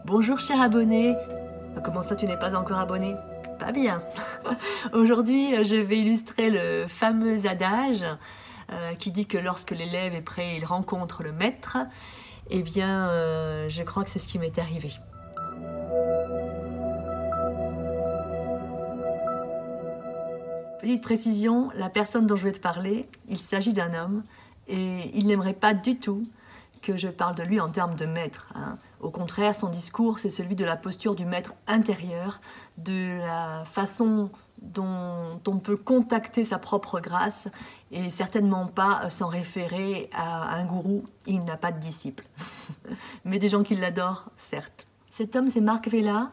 Bonjour cher abonné. Comment ça tu n'es pas encore abonné? Pas bien. Aujourd'hui je vais illustrer le fameux adage qui dit que lorsque l'élève est prêt, il rencontre le maître. Eh bien je crois que c'est ce qui m'est arrivé. Petite précision, la personne dont je vais te parler, il s'agit d'un homme et il n'aimerait pas du tout que je parle de lui en termes de maître. Au contraire, son discours, c'est celui de la posture du maître intérieur, de la façon dont on peut contacter sa propre grâce et certainement pas s'en référer à un gourou. Il n'a pas de disciples, mais des gens qui l'adorent, certes. Cet homme, c'est Marc Vella,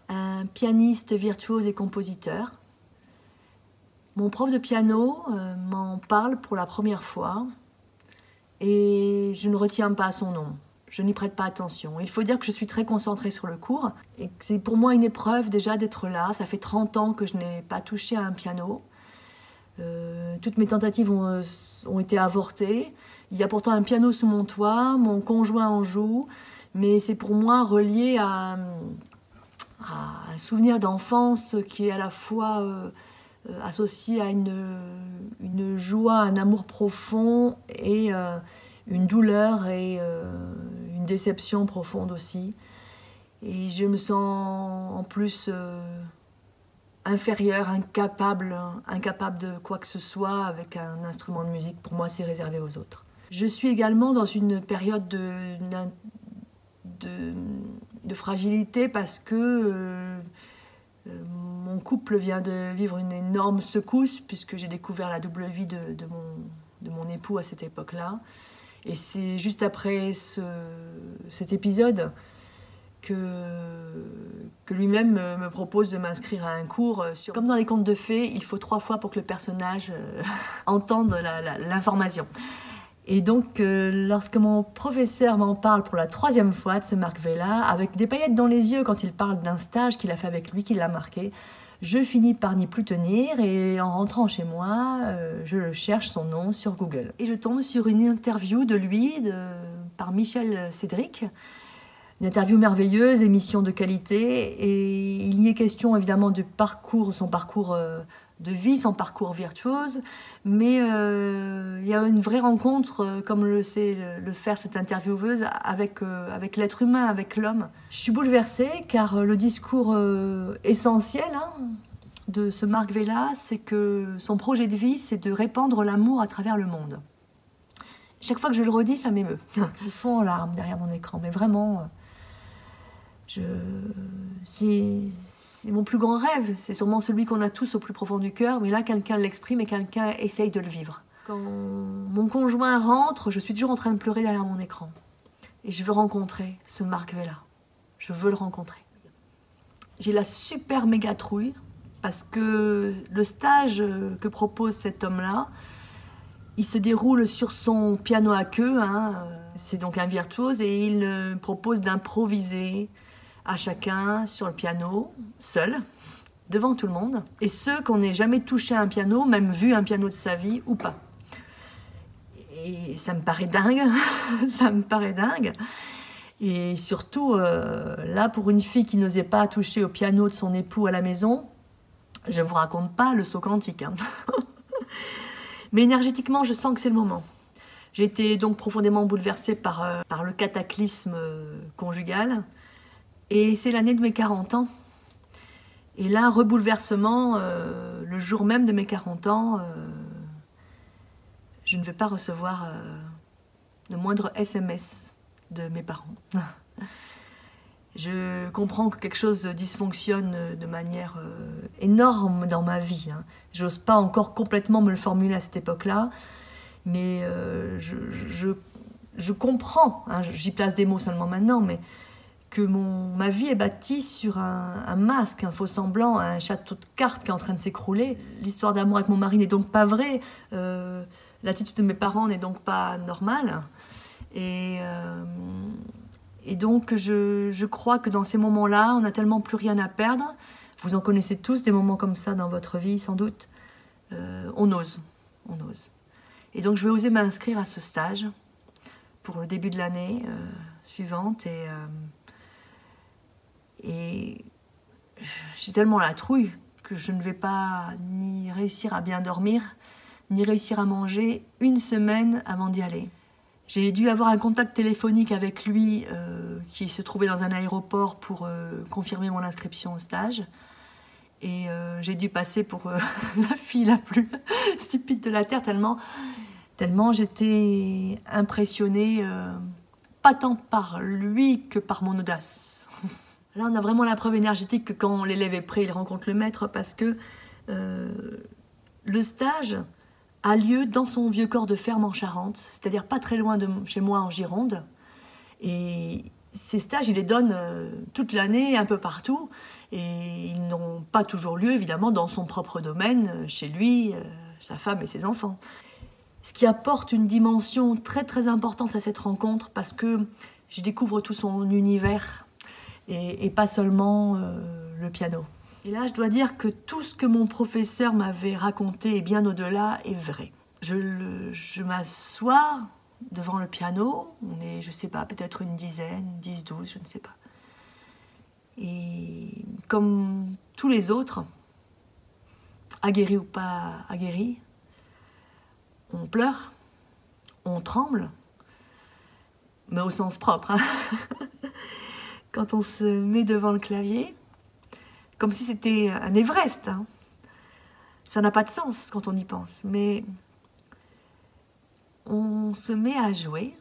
un pianiste virtuose et compositeur. Mon prof de piano m'en parle pour la première fois et je ne retiens pas son nom. Je n'y prête pas attention. Il faut dire que je suis très concentrée sur le cours et que c'est pour moi une épreuve déjà d'être là. Ça fait 30 ans que je n'ai pas touché à un piano. Toutes mes tentatives ont été avortées. Il y a pourtant un piano sous mon toit, mon conjoint en joue, mais c'est pour moi relié à un souvenir d'enfance qui est à la fois associé à une joie, un amour profond et une douleur et une déception profonde aussi. Et je me sens en plus inférieure, incapable de quoi que ce soit avec un instrument de musique. Pour moi, c'est réservé aux autres. Je suis également dans une période de fragilité parce que mon couple vient de vivre une énorme secousse puisque j'ai découvert la double vie de mon époux à cette époque-là. Et c'est juste après cet épisode que lui-même me propose de m'inscrire à un cours. Comme dans les contes de fées, il faut 3 fois pour que le personnage entende l'information. Et donc, lorsque mon professeur m'en parle pour la 3e fois de ce Marc Vella, avec des paillettes dans les yeux quand il parle d'un stage qu'il a fait avec lui, qui l'a marqué, je finis par n'y plus tenir et en rentrant chez moi, je cherche son nom sur Google. Et je tombe sur une interview de lui par Michel Cédric, une interview merveilleuse, émission de qualité, et il y est question évidemment du parcours, son parcours de vie, son parcours virtuose, mais il y a une vraie rencontre, comme le sait le faire cette intervieweuse, avec l'être humain, avec l'homme. Je suis bouleversée car le discours essentiel de ce Marc Vella, c'est que son projet de vie, c'est de répandre l'amour à travers le monde. Chaque fois que je le redis, ça m'émeut. Je fonds en larmes derrière mon écran, mais vraiment, c'est mon plus grand rêve. C'est sûrement celui qu'on a tous au plus profond du cœur, mais là, quelqu'un l'exprime et quelqu'un essaye de le vivre. Quand mon conjoint rentre, je suis toujours en train de pleurer derrière mon écran. Et je veux rencontrer ce Marc Vella. Je veux le rencontrer. J'ai la super méga trouille, parce que le stage que propose cet homme-là, il se déroule sur son piano à queue, c'est donc un virtuose, et il propose d'improviser à chacun sur le piano, seul, devant tout le monde, et ceux qui n'ont jamais touché à un piano, même vu un piano de sa vie, ou pas. Et ça me paraît dingue, ça me paraît dingue. Et surtout, là, pour une fille qui n'osait pas toucher au piano de son époux à la maison, je ne vous raconte pas le saut quantique. Mais énergétiquement, je sens que c'est le moment. J'ai été donc profondément bouleversée par le cataclysme conjugal. Et c'est l'année de mes 40 ans. Et là, rebouleversement, le jour même de mes 40 ans, je ne vais pas recevoir le moindre SMS de mes parents. Je comprends que quelque chose dysfonctionne de manière énorme dans ma vie. J'ose pas encore complètement me le formuler à cette époque-là, mais je comprends, j'y place des mots seulement maintenant, mais que ma vie est bâtie sur un masque, un faux semblant, un château de cartes qui est en train de s'écrouler. L'histoire d'amour avec mon mari n'est donc pas vraie, l'attitude de mes parents n'est donc pas normale. Et donc, je crois que dans ces moments-là, on n'a tellement plus rien à perdre. Vous en connaissez tous des moments comme ça dans votre vie, sans doute. On ose. Et donc, je vais oser m'inscrire à ce stage pour le début de l'année suivante. j'ai tellement la trouille que je ne vais pas ni réussir à bien dormir, ni réussir à manger une semaine avant d'y aller. J'ai dû avoir un contact téléphonique avec lui qui se trouvait dans un aéroport pour confirmer mon inscription au stage. Et j'ai dû passer pour la fille la plus stupide de la Terre, tellement j'étais impressionnée, pas tant par lui que par mon audace. Là, on a vraiment la preuve énergétique que quand l'élève est prêt, il rencontre le maître, parce que le stage a lieu dans son vieux corps de ferme en Charente, c'est-à-dire pas très loin de chez moi en Gironde. Et ces stages, il les donne toute l'année, un peu partout, et ils n'ont pas toujours lieu, évidemment, dans son propre domaine, chez lui, sa femme et ses enfants. Ce qui apporte une dimension très très importante à cette rencontre, parce que je découvre tout son univers, et pas seulement le piano. Et là, je dois dire que tout ce que mon professeur m'avait raconté, et bien au-delà, est vrai. Je m'assois devant le piano, on est, je sais pas, peut-être une dizaine, 10, 12, je ne sais pas. Et comme tous les autres, aguerris ou pas aguerris, on pleure, on tremble, mais au sens propre. Hein. Quand on se met devant le clavier, comme si c'était un Everest. Hein. Ça n'a pas de sens quand on y pense, mais on se met à jouer,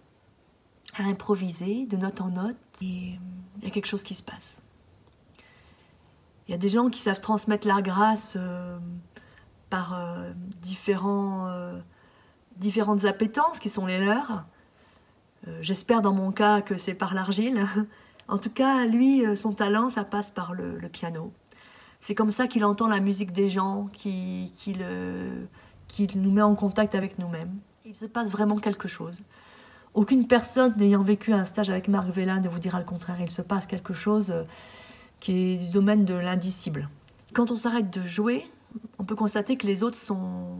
à improviser de note en note, et il y a quelque chose qui se passe. Il y a des gens qui savent transmettre leur grâce par différentes appétences qui sont les leurs. J'espère dans mon cas que c'est par l'argile. En tout cas, lui, son talent, ça passe par le piano. C'est comme ça qu'il entend la musique des gens, qu'il nous met en contact avec nous-mêmes. Il se passe vraiment quelque chose. Aucune personne n'ayant vécu un stage avec Marc Vella ne vous dira le contraire. Il se passe quelque chose qui est du domaine de l'indicible. Quand on s'arrête de jouer, on peut constater que les autres sont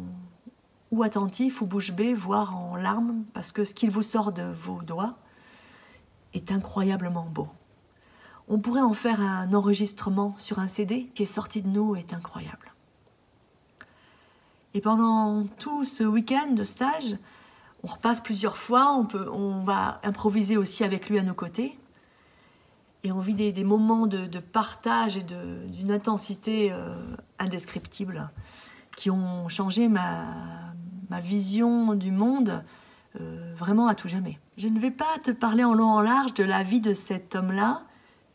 ou attentifs ou bouche bée, voire en larmes, parce que ce qu'il vous sort de vos doigts est incroyablement beau. On pourrait en faire un enregistrement sur un CD qui est sorti de nous, est incroyable. Et pendant tout ce week-end de stage, on repasse plusieurs fois, on va improviser aussi avec lui à nos côtés. Et on vit des moments de partage et d'une intensité indescriptible qui ont changé ma vision du monde vraiment à tout jamais. Je ne vais pas te parler en long en large de la vie de cet homme-là,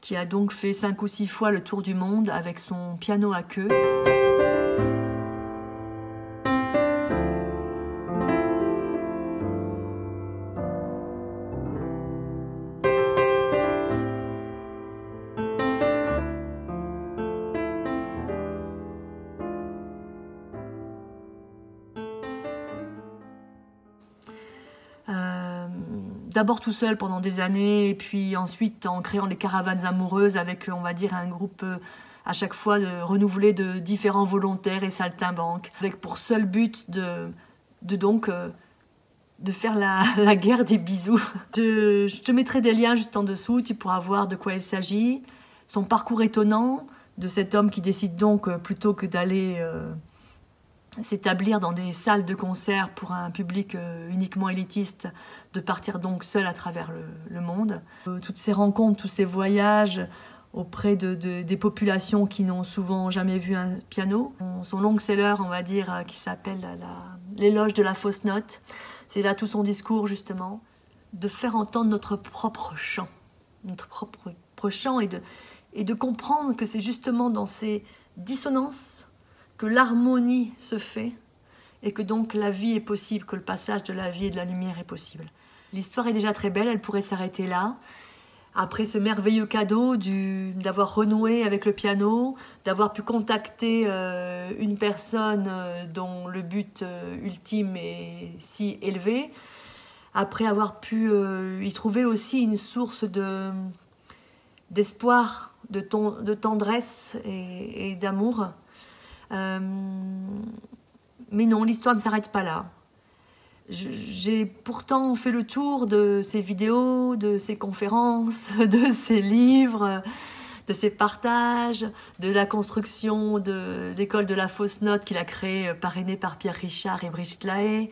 qui a donc fait 5 ou 6 fois le tour du monde avec son piano à queue. D'abord tout seul pendant des années, et puis ensuite en créant les caravanes amoureuses avec, on va dire, un groupe à chaque fois renouvelé de différents volontaires et saltimbanques, avec pour seul but de faire la guerre des bisous. Je te mettrai des liens juste en dessous, tu pourras voir de quoi il s'agit. Son parcours étonnant de cet homme qui décide donc, plutôt que d'aller s'établir dans des salles de concert pour un public uniquement élitiste, de partir donc seul à travers le monde. Toutes ces rencontres, tous ces voyages auprès des populations qui n'ont souvent jamais vu un piano. Son long-seller, on va dire, qui s'appelle l'éloge de la fausse note. C'est là tout son discours, justement, de faire entendre notre propre chant et de comprendre que c'est justement dans ces dissonances que l'harmonie se fait et que donc la vie est possible, que le passage de la vie et de la lumière est possible. L'histoire est déjà très belle, elle pourrait s'arrêter là. Après ce merveilleux cadeau d'avoir renoué avec le piano, d'avoir pu contacter une personne dont le but ultime est si élevé, après avoir pu y trouver aussi une source d'espoir, de tendresse et d'amour. Mais non, l'histoire ne s'arrête pas là. J'ai pourtant fait le tour de ses vidéos, de ses conférences, de ses livres, de ses partages, de la construction de l'école de la fausse note qu'il a créée, parrainée par Pierre Richard et Brigitte Lahaye.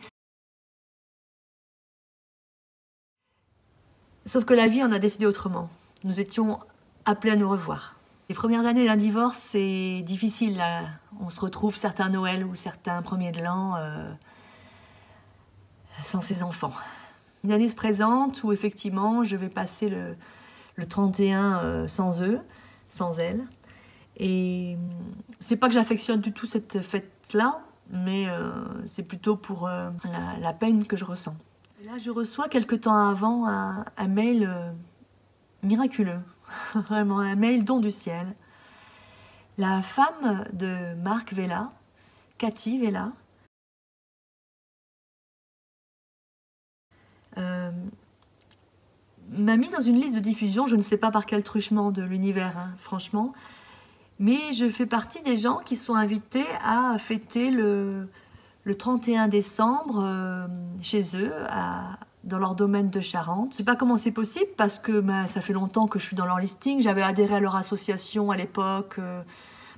Sauf que la vie en a décidé autrement. Nous étions appelés à nous revoir. Les premières années d'un divorce, c'est difficile. Là. On se retrouve certains Noël ou certains premiers de l'an sans ses enfants. Une année se présente où effectivement je vais passer le 31 sans eux, sans elle. Et c'est pas que j'affectionne du tout cette fête-là, mais c'est plutôt pour la peine que je ressens. Et là, je reçois quelque temps avant un mail miraculeux, vraiment un mail don du ciel. La femme de Marc Vella, Cathy Vella, m'a mis dans une liste de diffusion, je ne sais pas par quel truchement de l'univers, hein, franchement, mais je fais partie des gens qui sont invités à fêter le 31 décembre chez eux, dans leur domaine de Charente. Je ne sais pas comment c'est possible parce que ça fait longtemps que je suis dans leur listing. J'avais adhéré à leur association à l'époque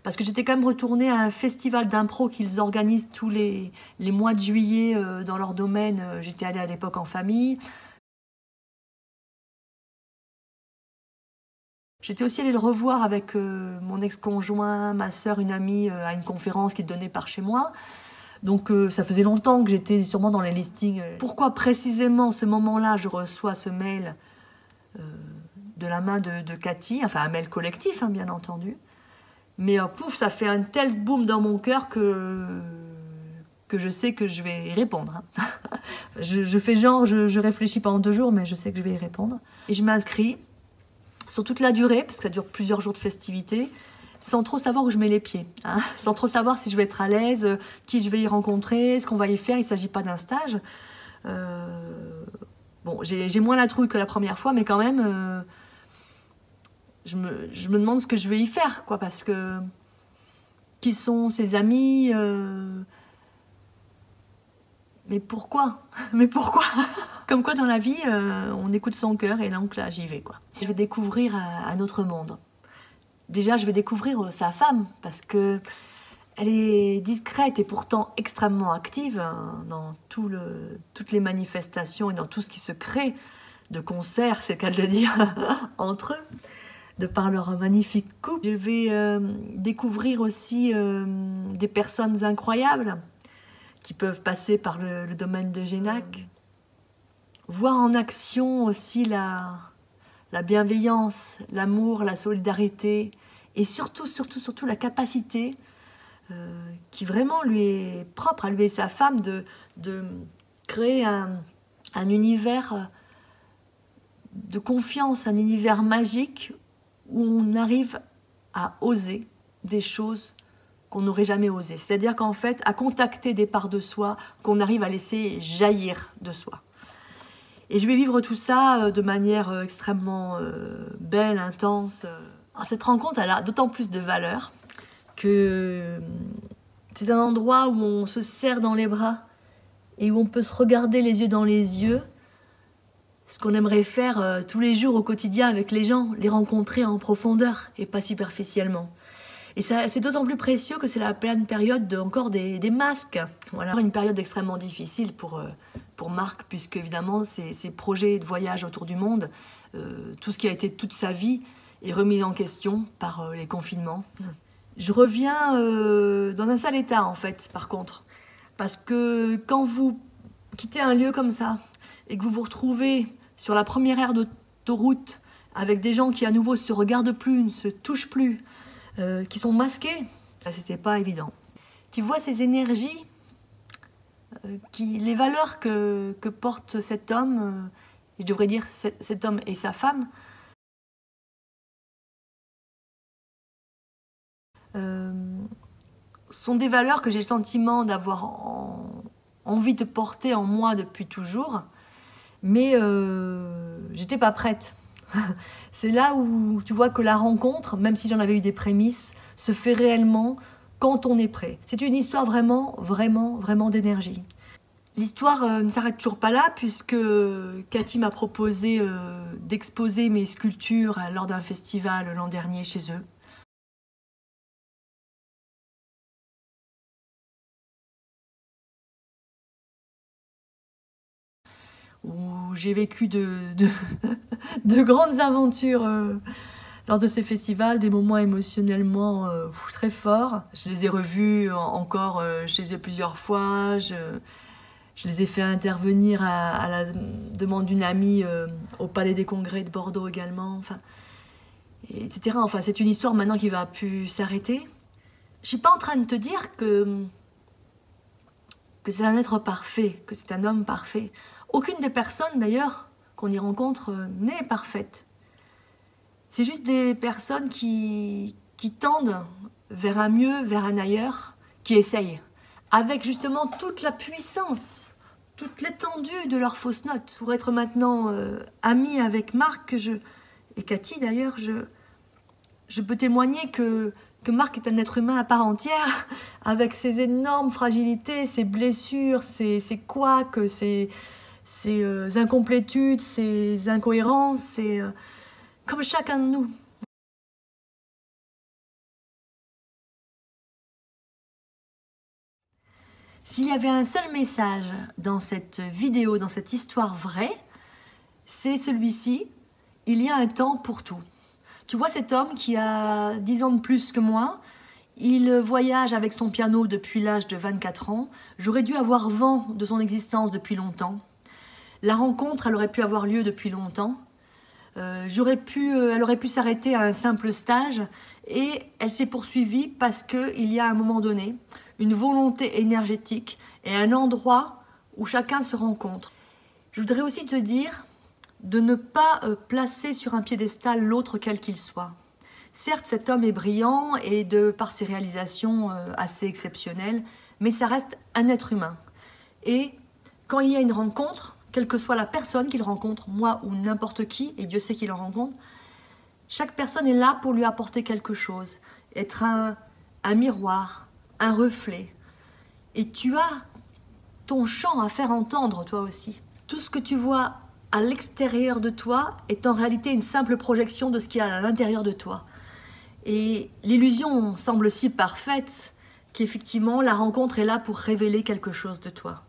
parce que j'étais quand même retournée à un festival d'impro qu'ils organisent tous les mois de juillet dans leur domaine. J'étais allée à l'époque en famille. J'étais aussi allée le revoir avec mon ex-conjoint, ma sœur, une amie à une conférence qu'il donnait par chez moi. Donc ça faisait longtemps que j'étais sûrement dans les listings. Pourquoi précisément ce moment-là je reçois ce mail de la main de Cathy, enfin un mail collectif hein, bien entendu. Mais pouf, ça fait un tel boom dans mon cœur que je sais que je vais y répondre. Hein. je fais genre, je réfléchis pendant 2 jours, mais je sais que je vais y répondre. Et je m'inscris sur toute la durée, parce que ça dure plusieurs jours de festivités, sans trop savoir où je mets les pieds, hein, sans trop savoir si je vais être à l'aise, qui je vais y rencontrer, ce qu'on va y faire. Il ne s'agit pas d'un stage. Bon, j'ai moins la trouille que la première fois, mais quand même, je me demande ce que je vais y faire, quoi, parce que qui sont ses amis mais pourquoi? Mais pourquoi? Comme quoi dans la vie, on écoute son cœur et donc là, j'y vais, quoi. Je vais découvrir un autre monde. Déjà, je vais découvrir sa femme, parce que elle est discrète et pourtant extrêmement active hein, dans toutes les manifestations et dans tout ce qui se crée de concerts, c'est le cas de le dire, entre eux, de par leur magnifique couple. Je vais découvrir aussi des personnes incroyables qui peuvent passer par le domaine de Génac. Voir en action aussi la bienveillance, l'amour, la solidarité et surtout la capacité qui vraiment lui est propre à lui et sa femme de créer un univers de confiance, un univers magique où on arrive à oser des choses qu'on n'aurait jamais osé. C'est-à-dire qu'en fait, à contacter des parts de soi qu'on arrive à laisser jaillir de soi. Et je vais vivre tout ça de manière extrêmement belle, intense. Alors, cette rencontre, elle a d'autant plus de valeur que c'est un endroit où on se serre dans les bras et où on peut se regarder les yeux dans les yeux. Ce qu'on aimerait faire tous les jours au quotidien avec les gens, les rencontrer en profondeur et pas superficiellement. Et c'est d'autant plus précieux que c'est la pleine période encore des masques. Voilà, une période extrêmement difficile pour Marc, puisque évidemment ses projets de voyage autour du monde, tout ce qui a été toute sa vie, est remis en question par les confinements. Je reviens dans un sale état en fait, par contre. Parce que quand vous quittez un lieu comme ça, et que vous vous retrouvez sur la première aire d'autoroute, avec des gens qui à nouveau se regardent plus, ne se touchent plus, qui sont masqués, c'était pas évident. Tu vois ces énergies, les valeurs que porte cet homme, je devrais dire cet homme et sa femme, sont des valeurs que j'ai le sentiment d'avoir envie de porter en moi depuis toujours, mais j'étais pas prête. C'est là où tu vois que la rencontre, même si j'en avais eu des prémices, se fait réellement quand on est prêt. C'est une histoire vraiment d'énergie. L'histoire ne s'arrête toujours pas là, puisque Cathy m'a proposé d'exposer mes sculptures lors d'un festival l'an dernier chez eux. Où j'ai vécu de grandes aventures lors de ces festivals, des moments émotionnellement très forts. Je les ai revus encore chez eux plusieurs fois. Je les ai fait intervenir à la demande d'une amie au Palais des Congrès de Bordeaux également, enfin, etc. Enfin, c'est une histoire maintenant qui va plus s'arrêter. Je suis pas en train de te dire que c'est un être parfait, que c'est un homme parfait. Aucune des personnes, d'ailleurs, qu'on y rencontre n'est parfaite. C'est juste des personnes qui tendent vers un mieux, vers un ailleurs, qui essayent, avec justement toute la puissance, toute l'étendue de leurs fausses notes. Pour être maintenant amie avec Marc et Cathy, d'ailleurs, je peux témoigner que Marc est un être humain à part entière, avec ses énormes fragilités, ses blessures, ses couacs, ses incomplétudes, ses incohérences, c'est comme chacun de nous. S'il y avait un seul message dans cette vidéo, dans cette histoire vraie, c'est celui-ci: il y a un temps pour tout. Tu vois cet homme qui a 10 ans de plus que moi, il voyage avec son piano depuis l'âge de 24 ans. J'aurais dû avoir vent de son existence depuis longtemps. La rencontre, elle aurait pu avoir lieu depuis longtemps. Elle aurait pu s'arrêter à un simple stage, et elle s'est poursuivie parce qu'il y a un moment donné une volonté énergétique et un endroit où chacun se rencontre. Je voudrais aussi te dire de ne pas placer sur un piédestal l'autre quel qu'il soit. Certes, cet homme est brillant et par ses réalisations assez exceptionnelles, mais ça reste un être humain. Et quand il y a une rencontre, quelle que soit la personne qu'il rencontre, moi ou n'importe qui, et Dieu sait qu'il en rencontre, chaque personne est là pour lui apporter quelque chose, être un miroir, un reflet. Et tu as ton chant à faire entendre toi aussi. Tout ce que tu vois à l'extérieur de toi est en réalité une simple projection de ce qu'il y a à l'intérieur de toi. Et l'illusion semble si parfaite qu'effectivement la rencontre est là pour révéler quelque chose de toi.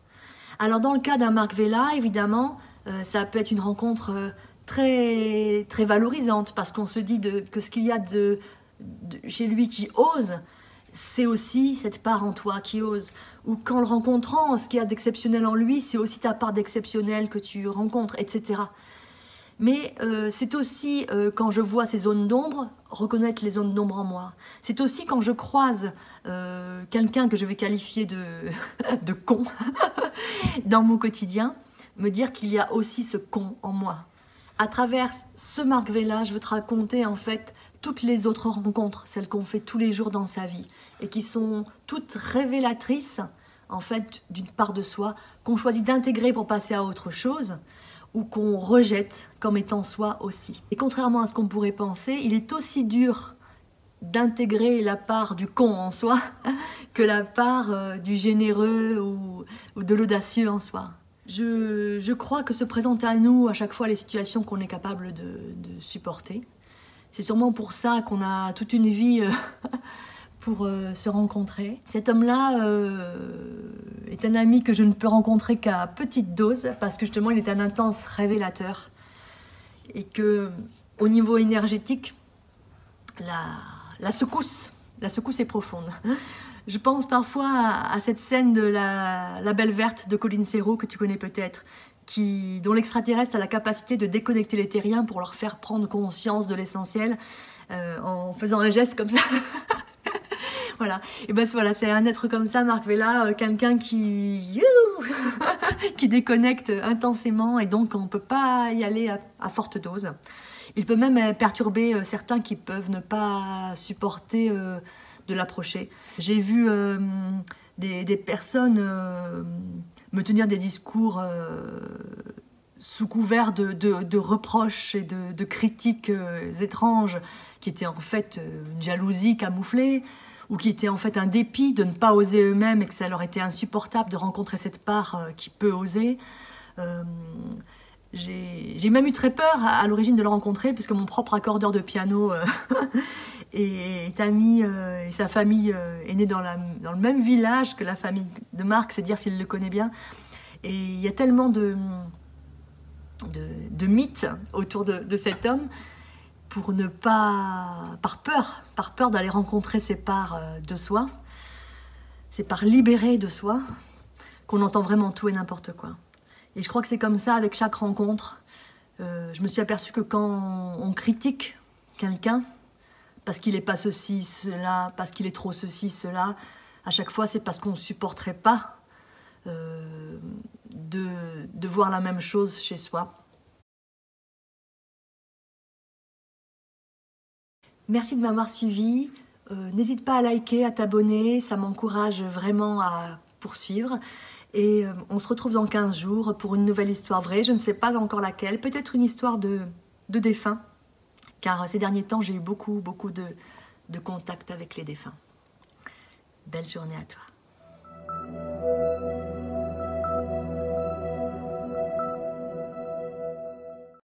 Alors dans le cas d'un Marc Vella, évidemment, ça peut être une rencontre très, très valorisante, parce qu'on se dit que ce qu'il y a chez lui qui ose, c'est aussi cette part en toi qui ose. Ou qu'en le rencontrant, ce qu'il y a d'exceptionnel en lui, c'est aussi ta part d'exceptionnel que tu rencontres, etc. Mais c'est aussi, quand je vois ces zones d'ombre, reconnaître les zones d'ombre en moi. C'est aussi quand je croise quelqu'un que je vais qualifier de con dans mon quotidien, me dire qu'il y a aussi ce con en moi. À travers ce Marc Vella, je veux te raconter en fait toutes les autres rencontres, celles qu'on fait tous les jours dans sa vie, et qui sont toutes révélatrices en fait d'une part de soi qu'on choisit d'intégrer pour passer à autre chose, ou qu'on rejette comme étant soi aussi. Et contrairement à ce qu'on pourrait penser, il est aussi dur d'intégrer la part du con en soi que la part du généreux ou de l'audacieux en soi. Je crois que se présentent à nous à chaque fois les situations qu'on est capable de supporter. C'est sûrement pour ça qu'on a toute une vie pour se rencontrer. Cet homme-là est un ami que je ne peux rencontrer qu'à petite dose, parce que justement il est un intense révélateur, et que au niveau énergétique, la secousse est profonde. Je pense parfois à cette scène de la Belle Verte de Colin Serrault, que tu connais peut-être, dont l'extraterrestre a la capacité de déconnecter les terriens pour leur faire prendre conscience de l'essentiel en faisant un geste comme ça. Voilà. Et ben voilà, c'est un être comme ça, Marc Vella, quelqu'un qui déconnecte intensément, et donc on ne peut pas y aller à forte dose. Il peut même perturber certains qui peuvent ne pas supporter de l'approcher. J'ai vu des personnes me tenir des discours sous couvert de reproches et de critiques étranges, qui étaient en fait une jalousie camouflée, ou qui étaient en fait un dépit de ne pas oser eux-mêmes et que ça leur était insupportable de rencontrer cette part qui peut oser. J'ai même eu très peur à l'origine de le rencontrer, puisque mon propre accordeur de piano est ami, et sa famille est née dans le même village que la famille de Marc, c'est dire s'il le connaît bien. Et il y a tellement de mythes autour de cet homme, pour ne pas, par peur d'aller rencontrer ces parts de soi, ces parts libérées de soi, qu'on entend vraiment tout et n'importe quoi. Et je crois que c'est comme ça avec chaque rencontre. Je me suis aperçue que quand on critique quelqu'un, parce qu'il n'est pas ceci, cela, parce qu'il est trop ceci, cela, à chaque fois c'est parce qu'on ne supporterait pas de voir la même chose chez soi. Merci de m'avoir suivi. N'hésite pas à liker, à t'abonner, ça m'encourage vraiment à poursuivre. Et on se retrouve dans 15 jours pour une nouvelle histoire vraie. Je ne sais pas encore laquelle, peut-être une histoire de défunts, car ces derniers temps j'ai eu beaucoup de contacts avec les défunts. Belle journée à toi.